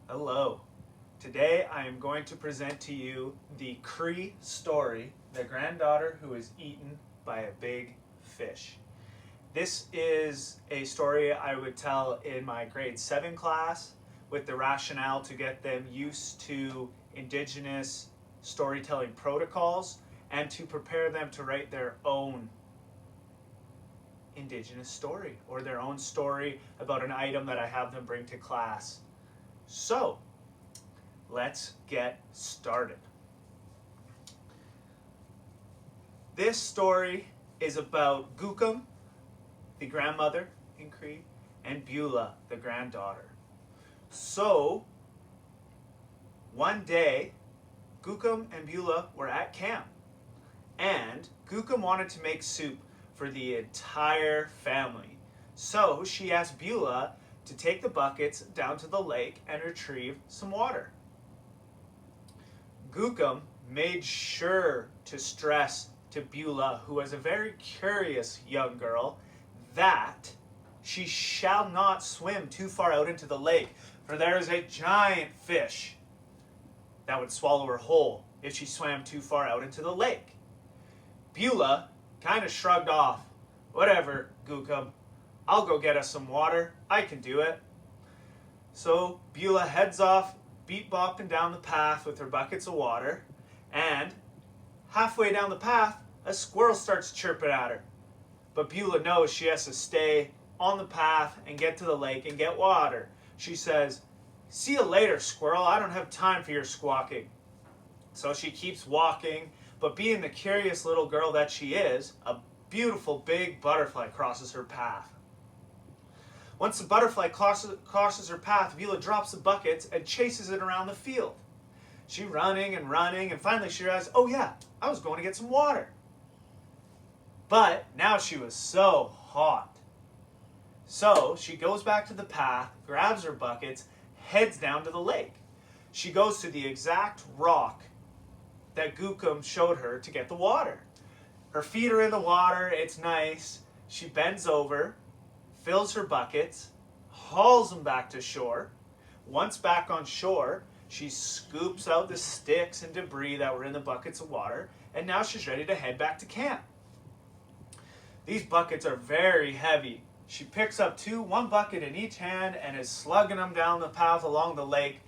Hello. Today I am going to present to you the Cree story, the granddaughter who is eaten by a big fish. This is a story I would tell in my grade 7 class with the rationale to get them used to Indigenous storytelling protocols and to prepare them to write their own Indigenous story or their own story about an item that I have them bring to class. So, let's get started. This story is about Bigham, the grandmother in Cree, and Beulah, the granddaughter. So, one day, Bigham and Beulah were at camp, and Bigham wanted to make soup for the entire family. So, she asked Beulah to take the buckets down to the lake and retrieve some water. Bigham made sure to stress to Beulah, who was a very curious young girl, that she shall not swim too far out into the lake, for there is a giant fish that would swallow her whole if she swam too far out into the lake. Beulah kind of shrugged off. Whatever, Bigham. I'll go get us some water. I can do it. So Beulah heads off, beat-bopping down the path with her buckets of water, and halfway down the path, a squirrel starts chirping at her. But Beulah knows she has to stay on the path and get to the lake and get water. She says, "See you later, squirrel. I don't have time for your squawking." So she keeps walking, but being the curious little girl that she is, a beautiful big butterfly crosses her path. Once the butterfly crosses her path, Beulah drops the buckets and chases it around the field. She's running, and finally she realizes, oh yeah, I was going to get some water. But now she was so hot. So she goes back to the path, grabs her buckets, heads down to the lake. She goes to the exact rock that Bigham showed her to get the water. Her feet are in the water, it's nice. She bends over, fills her buckets, hauls them back to shore. Once back on shore, she scoops out the sticks and debris that were in the buckets of water, and now she's ready to head back to camp. These buckets are very heavy. She picks up one bucket in each hand and is slugging them down the path along the lake.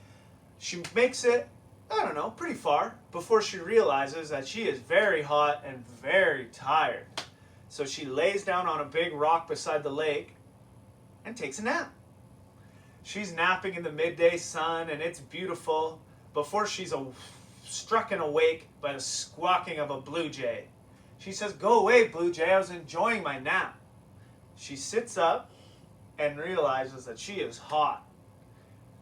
She makes it, pretty far before she realizes that she is very hot and very tired. So she lays down on a big rock beside the lake and takes a nap. She's napping in the midday sun and it's beautiful before she's struck awake by the squawking of a blue jay. She says, "Go away, blue jay, I was enjoying my nap." She sits up and realizes that she is hot.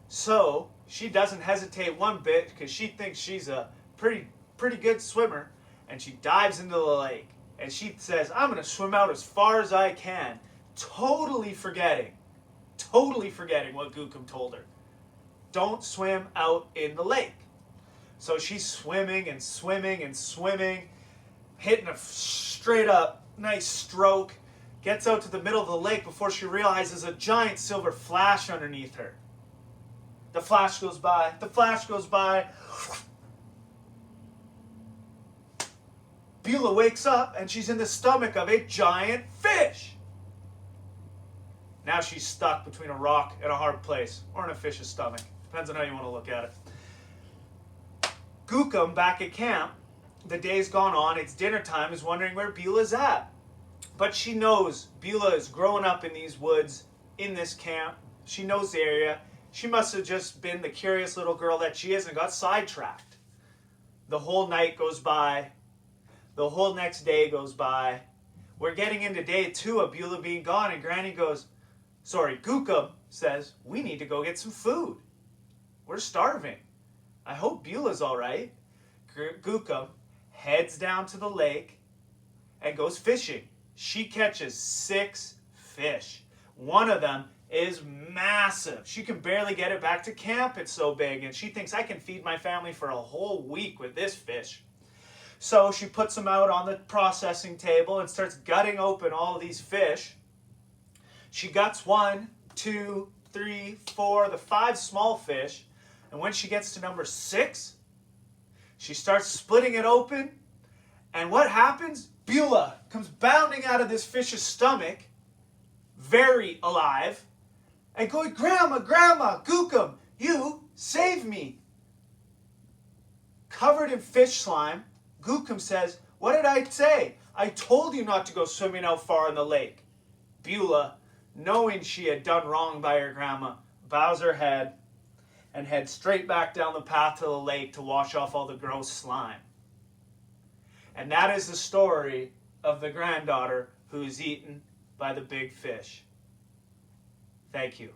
So she doesn't hesitate one bit because she thinks she's a pretty good swimmer, and she dives into the lake and she says, "I'm going to swim out as far as I can," totally forgetting what Bigham told her. Don't swim out in the lake. So she's swimming and swimming and swimming, hitting a straight up nice stroke, gets out to the middle of the lake before she realizes a giant silver flash underneath her. The flash goes by. Beulah wakes up and she's in the stomach of a giant fish. Now she's stuck between a rock and a hard place, or in a fish's stomach. Depends on how you want to look at it. Bigham, back at camp, the day's gone on, it's dinner time, is wondering where Beulah's at. But she knows Beulah is growing up in these woods, in this camp. She knows the area. She must have just been the curious little girl that she is and got sidetracked. The whole night goes by. The whole next day goes by. We're getting into day 2 of Beulah being gone, and Bigham says, "We need to go get some food. We're starving. I hope Beulah's all right." Bigham heads down to the lake and goes fishing. She catches 6 fish. One of them is massive. She can barely get it back to camp, it's so big, and she thinks, I can feed my family for a whole week with this fish. So she puts them out on the processing table and starts gutting open all of these fish. She guts 1, 2, 3, 4, the 5 small fish, And when she gets to number 6, she starts splitting it open. And what happens? Beulah comes bounding out of this fish's stomach, very alive, and going, "Grandma, Grandma, Gookum, you save me." Covered in fish slime, Gookum says, "What did I say? I told you not to go swimming out far in the lake." Beulah, knowing she had done wrong by her grandma, bows her head and heads straight back down the path to the lake to wash off all the gross slime. And that is the story of the granddaughter who is eaten by the big fish. Thank you.